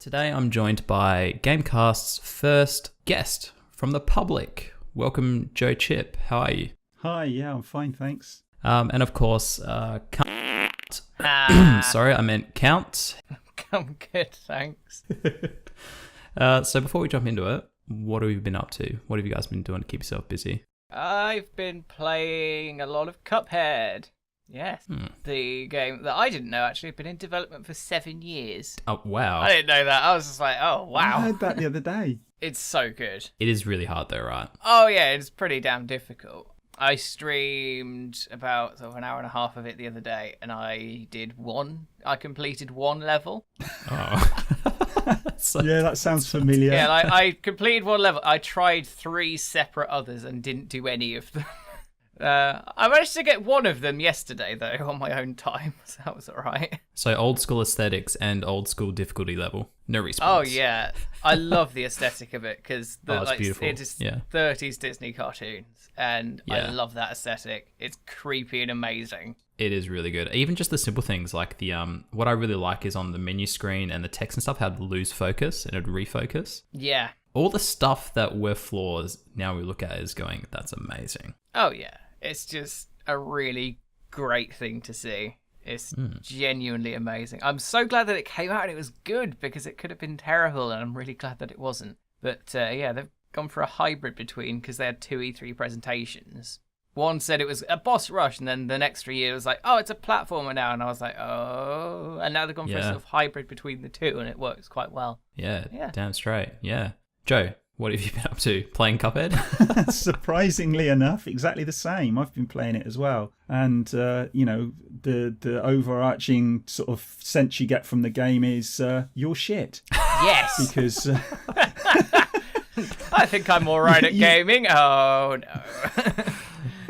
Today I'm joined by GameCast's first guest from the public. Welcome, Joe Chip. How are you? Hi, yeah, I'm fine, thanks. And of course, Count. Sorry, I meant Count. I'm good, thanks. So before we jump into it, what have you been up to? What have you guys been doing to keep yourself busy? I've been playing a lot of Cuphead. Yes, the game that I didn't know actually had been in development for 7 years. Oh, wow. I didn't know that. I was just like, oh, wow. I heard that the other day. It's so good. It is really hard though, right? Oh, yeah, it's pretty damn difficult. I streamed about an hour and a half of it the other day, and I completed one level. Oh. Yeah, that sounds familiar. Yeah, I completed one level. I tried 3 separate others and didn't do any of them. I managed to get one of them yesterday, though, on my own time, so that was alright. So old school aesthetics and old school difficulty level. No response. Oh, yeah. I love the aesthetic of it, because it's beautiful. it is Yeah. 30s Disney cartoons, and Yeah. I love that aesthetic. It's creepy and amazing. It is really good. Even just the simple things like the what I really like is on the menu screen and the text and stuff, how it'd lose focus and it'd refocus. Yeah. All the stuff that were flaws, now we look at is going, that's amazing. Oh, yeah. It's just a really great thing to see. It's genuinely amazing. I'm so glad that it came out and it was good, because it could have been terrible, and I'm really glad that it wasn't. But yeah, they've gone for a hybrid between, because they had 2 E3 presentations. One said it was a boss rush, and then the next year it was like, oh, it's a platformer now. And I was like, oh. And now they've gone for a sort of hybrid between the two, and it works quite well. Yeah, Yeah. damn straight. Yeah. Joe, what have you been up to? Playing Cuphead? Surprisingly enough, exactly the same. I've been playing it as well. And, the overarching sort of sense you get from the game is you're shit. Yes. Because... I think I'm all right at gaming. Oh, no.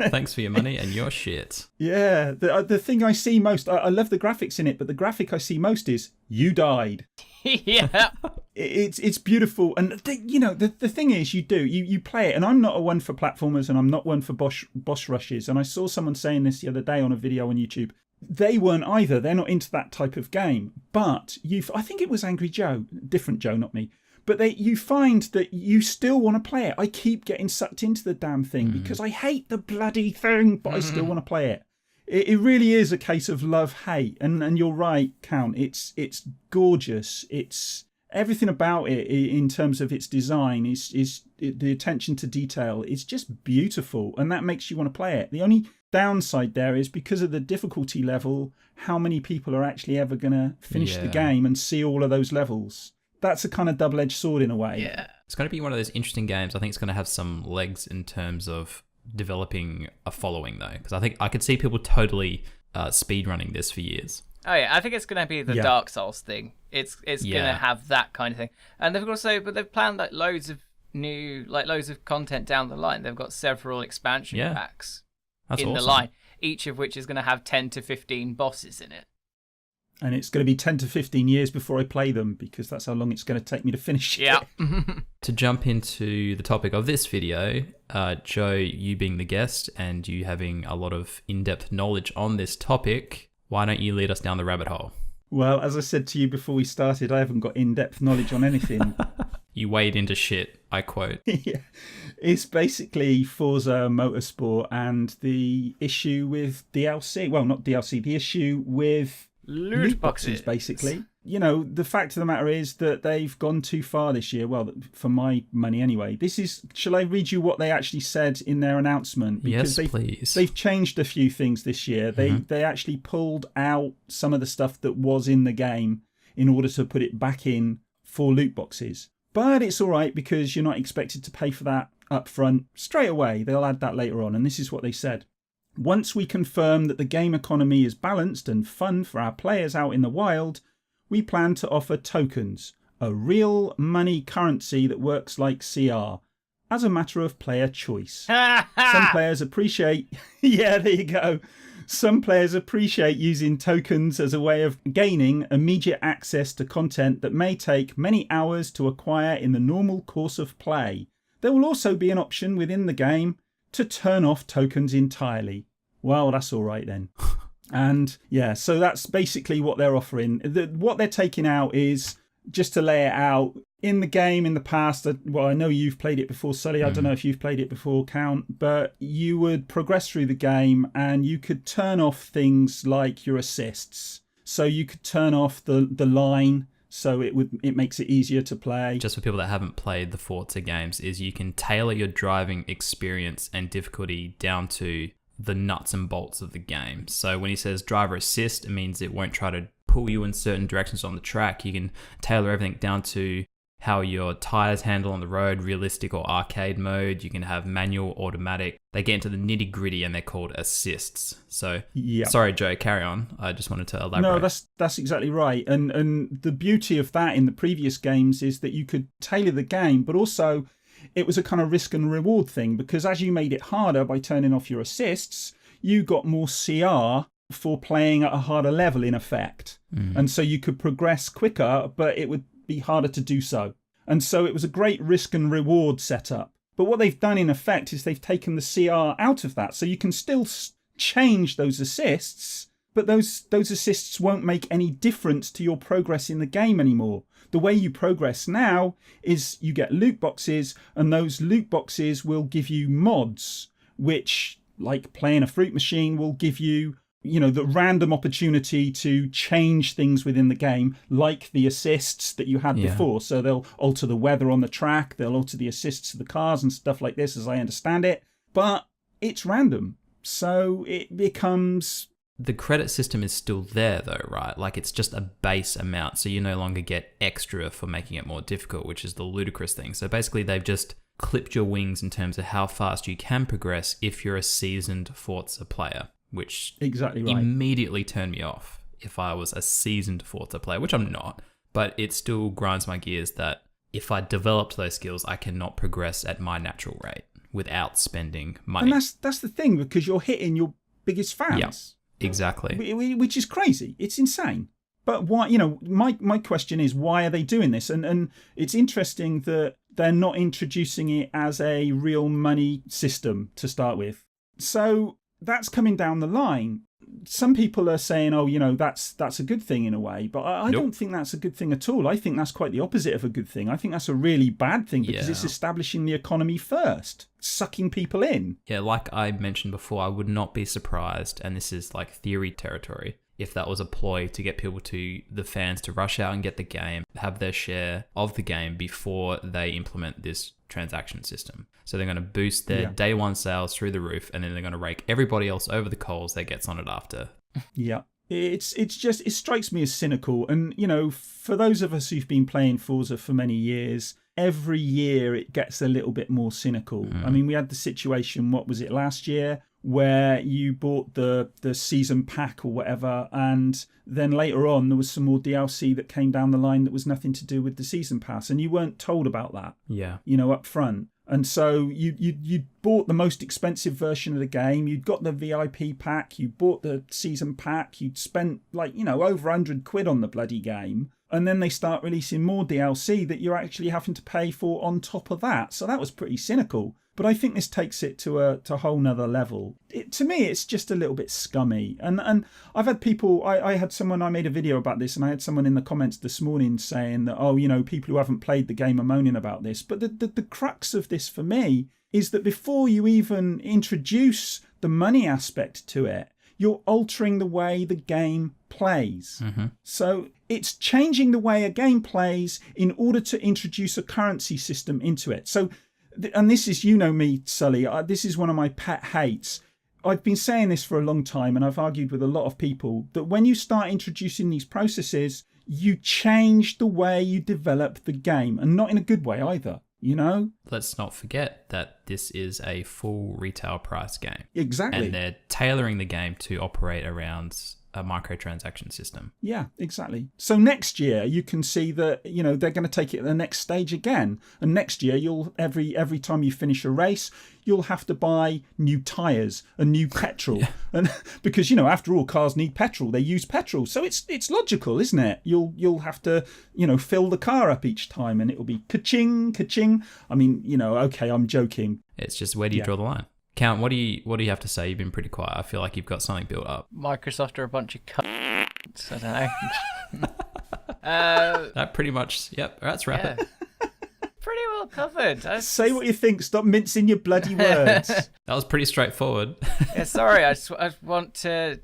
Thanks for your money and your shit. Yeah, the thing I see most... I love the graphics in it, but the graphic I see most is, you died. Yeah. It's beautiful, and the thing is, you play it, and I'm not a one for platformers, and I'm not one for boss rushes. And I saw someone saying this the other day on a video on YouTube. They weren't either. They're not into that type of game. But I think it was Angry Joe, different Joe, not me. But you find that you still want to play it. I keep getting sucked into the damn thing because I hate the bloody thing, but I still want to play it. It really is a case of love-hate. And you're right, Count. It's gorgeous. It's everything about it in terms of its design is the attention to detail. It's just beautiful, and that makes you want to play it. The only downside there is because of the difficulty level, how many people are actually ever going to finish the game and see all of those levels. That's a kind of double-edged sword in a way. Yeah. It's going to be one of those interesting games. I think it's going to have some legs in terms of developing a following, though, because I think I could see people totally speedrunning this for years. Oh yeah, I think it's going to be the Dark Souls thing. It's going to have that kind of thing. And they've planned like loads of content down the line. They've got several expansion packs in the line, each of which is going to have 10 to 15 bosses in it. And it's going to be 10 to 15 years before I play them, because that's how long it's going to take me to finish it. Yeah. To jump into the topic of this video, Joe, you being the guest and you having a lot of in-depth knowledge on this topic, why don't you lead us down the rabbit hole? Well, as I said to you before we started, I haven't got in-depth knowledge on anything. You wade into shit, I quote. Yeah. It's basically Forza Motorsport and the issue with DLC. Well, not DLC, the issue with... Loot boxes, basically. The fact of the matter is that they've gone too far this year. Well, for my money anyway. Shall I read you what they actually said in their announcement? Because please. They've changed a few things this year. They actually pulled out some of the stuff that was in the game in order to put it back in for loot boxes. But it's all right, because you're not expected to pay for that up front straight away. They'll add that later on. And this is what they said. Once we confirm that the game economy is balanced and fun for our players out in the wild, we plan to offer tokens, a real money currency that works like CR, as a matter of player choice. Some players appreciate... Yeah, there you go. Some players appreciate using tokens as a way of gaining immediate access to content that may take many hours to acquire in the normal course of play. There will also be an option within the game to turn off tokens entirely. Well, that's all right then. And yeah, so that's basically what they're offering. What they're taking out is just to lay it out, in the game in the past, well, I know you've played it before, Sully. I don't know if you've played it before, Count, but you would progress through the game and you could turn off things like your assists. So you could turn off the line, so it makes it easier to play. Just for people that haven't played the Forza games, is you can tailor your driving experience and difficulty down to the nuts and bolts of the game. So when he says driver assist, it means it won't try to pull you in certain directions on the track. You can tailor everything down to how your tires handle on the road, realistic or arcade mode. You can have manual, automatic. They get into the nitty gritty and they're called assists. So, Sorry, Joe, carry on. I just wanted to elaborate. No, that's exactly right. And the beauty of that in the previous games is that you could tailor the game, but also it was a kind of risk and reward thing, because as you made it harder by turning off your assists, you got more CR for playing at a harder level, in effect. And so you could progress quicker, but it would be harder to do so. And so it was a great risk and reward setup. But what they've done in effect is they've taken the CR out of that. So you can still change those assists, but those assists won't make any difference to your progress in the game anymore. The way you progress now is you get loot boxes, and those loot boxes will give you mods, which, like playing a fruit machine, will give you the random opportunity to change things within the game, like the assists that you had before. So they'll alter the weather on the track, they'll alter the assists of the cars and stuff like this, as I understand it. But it's random. So it becomes... The credit system is still there though, right? Like it's just a base amount. So you no longer get extra for making it more difficult, which is the ludicrous thing. So basically they've just clipped your wings in terms of how fast you can progress if you're a seasoned Forza player. Which exactly right. Immediately turned me off if I was a seasoned Forza player, which I'm not. But it still grinds my gears that if I developed those skills, I cannot progress at my natural rate without spending money. And that's the thing, because you're hitting your biggest fans. Yeah, exactly. Which is crazy. It's insane. But why? My question is, why are they doing this? And it's interesting that they're not introducing it as a real money system to start with. So that's coming down the line. Some people are saying, that's a good thing in a way, but I don't think that's a good thing at all. I think that's quite the opposite of a good thing. I think that's a really bad thing, because it's establishing the economy first, sucking people in. Yeah, like I mentioned before, I would not be surprised, and this is like theory territory, if that was a ploy to get the fans to rush out and get the game, have their share of the game before they implement this transaction system. So they're going to boost their day one sales through the roof, and then they're going to rake everybody else over the coals that gets on it after. Yeah. It strikes me as cynical. And, for those of us who've been playing Forza for many years, every year it gets a little bit more cynical. I mean, we had the situation, what was it, last year, where you bought the season pack or whatever, and then later on there was some more DLC that came down the line that was nothing to do with the season pass, and you weren't told about that. Yeah. Up front. And so you bought the most expensive version of the game, you'd got the VIP pack, you bought the season pack, you'd spent over £100 on the bloody game, and then they start releasing more DLC that you're actually having to pay for on top of that. So that was pretty cynical. But I think this takes it to a whole nother level. To me, it's just a little bit scummy. And I've had people, I made a video about this, and I had someone in the comments this morning saying that, people who haven't played the game are moaning about this. But the crux of this for me is that before you even introduce the money aspect to it, you're altering the way the game plays. Mm-hmm. So it's changing the way a game plays in order to introduce a currency system into it. So, and this is, me, Sully, this is one of my pet hates. I've been saying this for a long time, and I've argued with a lot of people, that when you start introducing these processes, you change the way you develop the game, and not in a good way either, Let's not forget that this is a full retail price game. Exactly. And they're tailoring the game to operate around a microtransaction system. Yeah, exactly. So next year you can see that they're going to take it to the next stage again, and next year you'll every time you finish a race you'll have to buy new tires and new petrol. Yeah. And because after all, cars need petrol, they use petrol, so it's logical, isn't it? You'll have to fill the car up each time, and it'll be ka-ching ka-ching. I mean, okay, I'm joking. It's just, where do you draw the line? Count, what do you have to say? You've been pretty quiet. I feel like you've got something built up. Microsoft are a bunch of cunts. I don't know. That pretty much, yep, let's wrap it. Pretty well covered. Say what you think. Stop mincing your bloody words. That was pretty straightforward. Yeah, sorry. I want to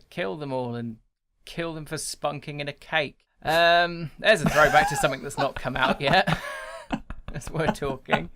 kill them all and kill them for spunking in a cake. There's a throwback to something that's not come out yet. As we're talking.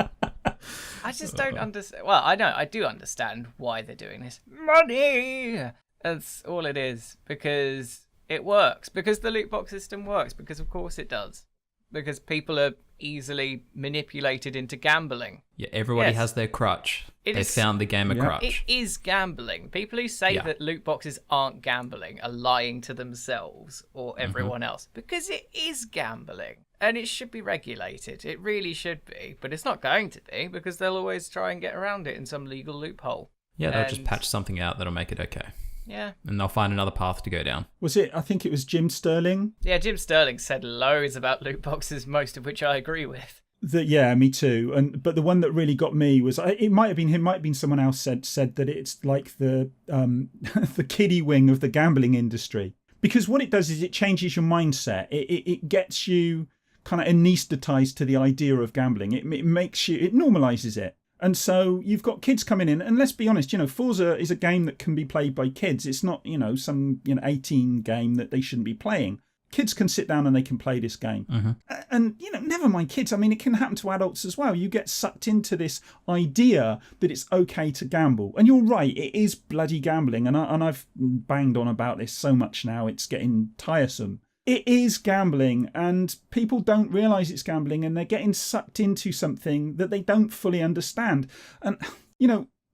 I just don't understand. Well, I do understand why they're doing this. Money! That's all it is. Because it works. Because the loot box system works. Because of course it does. Because people are easily manipulated into gambling. Yeah, everybody has their crutch. They found the game a crutch. It is gambling. People who say that loot boxes aren't gambling are lying to themselves or everyone else. Because it is gambling. And it should be regulated. It really should be. But it's not going to be because they'll always try and get around it in some legal loophole. Yeah, they'll just patch something out that'll make it okay. Yeah. And they'll find another path to go down. I think it was Jim Sterling? Yeah, Jim Sterling said loads about loot boxes, most of which I agree with. Yeah, me too. But the one that really got me was, it might have been him, might have been someone else said that it's like the the kiddie wing of the gambling industry. Because what it does is it changes your mindset. It gets you kind of anaesthetized to the idea of gambling. It normalizes it. And so you've got kids coming in, and let's be honest, Forza is a game that can be played by kids. It's not, some 18 game that they shouldn't be playing. Kids can sit down and they can play this game. And, never mind kids. I mean, it can happen to adults as well. You get sucked into this idea that it's okay to gamble. And you're right, it is bloody gambling. And I've banged on about this so much now, it's getting tiresome. It is gambling, and people don't realise it's gambling, and they're getting sucked into something that they don't fully understand. And,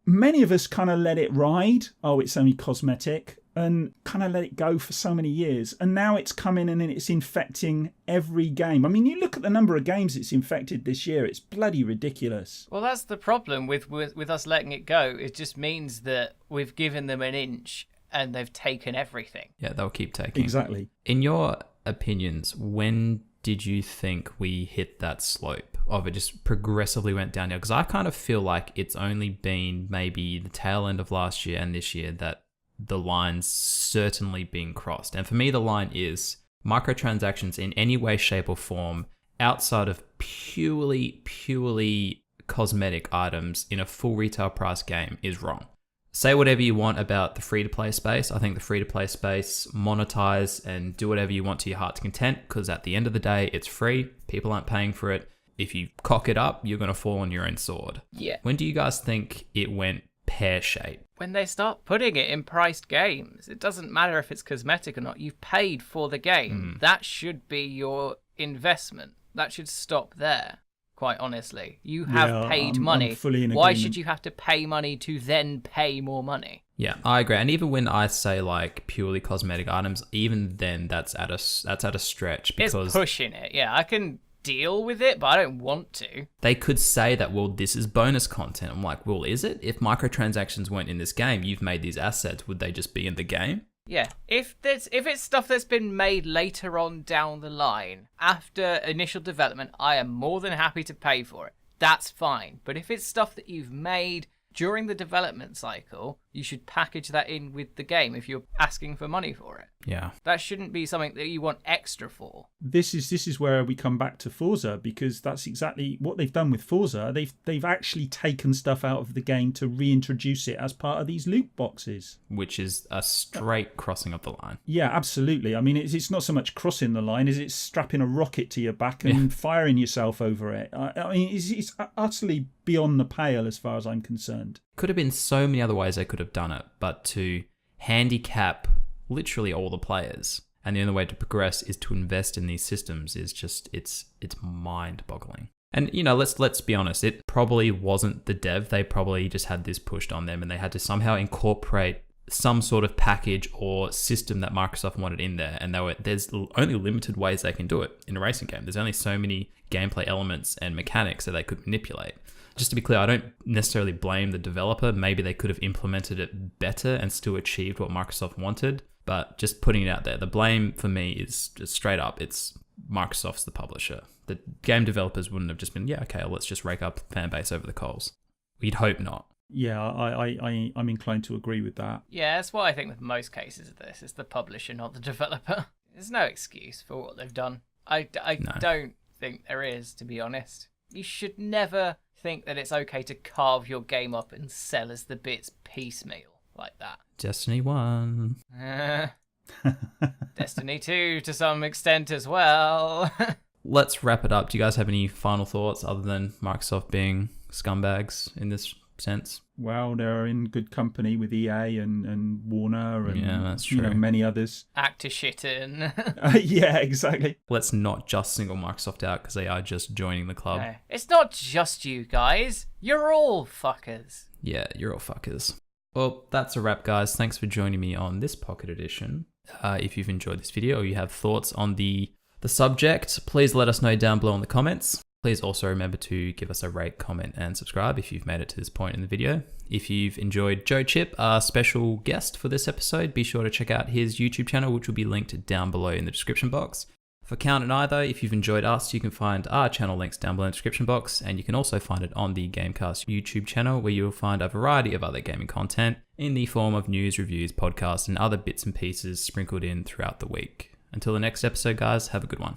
many of us kind of let it ride. Oh, it's only cosmetic, and kind of let it go for so many years. And now it's coming in and it's infecting every game. I mean, you look at the number of games it's infected this year, it's bloody ridiculous. Well, that's the problem with us letting it go. It just means that we've given them an inch and they've taken everything. Yeah, they'll keep taking. Exactly. In your opinions, when did you think we hit that slope of it just progressively went downhill? Because I kind of feel like it's only been maybe the tail end of last year and this year that the line's certainly being crossed. And for me, the line is microtransactions in any way, shape or form outside of purely cosmetic items in a full retail price game is wrong. Say whatever you want about the free-to-play space. I think the free-to-play space, monetize and do whatever you want to your heart's content, because at the end of the day, it's free. People aren't paying for it. If you cock it up, you're going to fall on your own sword. Yeah. When do you guys think it went pear-shaped? When they start putting it in priced games. It doesn't matter if it's cosmetic or not. You've paid for the game. That should be your investment. That should stop there. Quite honestly, you have paid money. Why should you have to pay money to then pay more money? Yeah, I agree. And even when I say like purely cosmetic items, even then that's at a stretch because it's pushing it. Yeah, I can deal with it, but I don't want to. They could say that, well, this is bonus content. I'm like, well, is it? If microtransactions weren't in this game, you've made these assets. Would they just be in the game? Yeah, if it's stuff that's been made later on down the line, after initial development, I am more than happy to pay for it. That's fine. But if it's stuff that you've made during the development cycle, you should package that in with the game if you're asking for money for it. Yeah. That shouldn't be something that you want extra for. This is where we come back to Forza, because that's exactly what they've done with Forza. They've actually taken stuff out of the game to reintroduce it as part of these loot boxes. Which is a straight crossing of the line. Yeah, absolutely. I mean, it's not so much crossing the line as it's strapping a rocket to your back and firing yourself over it. I mean, it's utterly beyond the pale as far as I'm concerned. Could have been so many other ways they could have done it, but to handicap literally all the players, and the only way to progress is to invest in these systems is just it's mind-boggling. And let's be honest, it probably wasn't the dev. They probably just had this pushed on them and they had to somehow incorporate some sort of package or system that Microsoft wanted in there, and there's only limited ways they can do it in a racing game. There's only so many gameplay elements and mechanics that they could manipulate. Just to be clear, I don't necessarily blame the developer. Maybe they could have implemented it better and still achieved what Microsoft wanted. But just putting it out there, the blame for me is just straight up, it's Microsoft's the publisher. The game developers wouldn't have just been, yeah, okay, let's just rake up fan base over the coals. We'd hope not. Yeah, I'm inclined to agree with that. Yeah, that's what I think with most cases of this. It's the publisher, not the developer. There's no excuse for what they've done. I don't think there is, to be honest. You should never think that it's okay to carve your game up and sell us the bits piecemeal like that. Destiny 1. Destiny 2 to some extent as well. Let's wrap it up. Do you guys have any final thoughts other than Microsoft being scumbags in this sense? Well, they're in good company with EA and Warner and that's true. Many others. Actor shitting. Yeah, exactly. Let's not just single Microsoft out because they are just joining the club. No, it's not just you guys. You're all fuckers. Yeah, you're all fuckers. Well, that's a wrap, guys. Thanks for joining me on this Pocket Edition. If you've enjoyed this video or you have thoughts on the subject, please let us know down below in the comments. Please also remember to give us a rate, comment, and subscribe if you've made it to this point in the video. If you've enjoyed Joe Chip, our special guest for this episode, be sure to check out his YouTube channel, which will be linked down below in the description box. For Count and I, though, if you've enjoyed us, you can find our channel links down below in the description box, and you can also find it on the GameCast YouTube channel, where you'll find a variety of other gaming content in the form of news, reviews, podcasts, and other bits and pieces sprinkled in throughout the week. Until the next episode, guys, have a good one.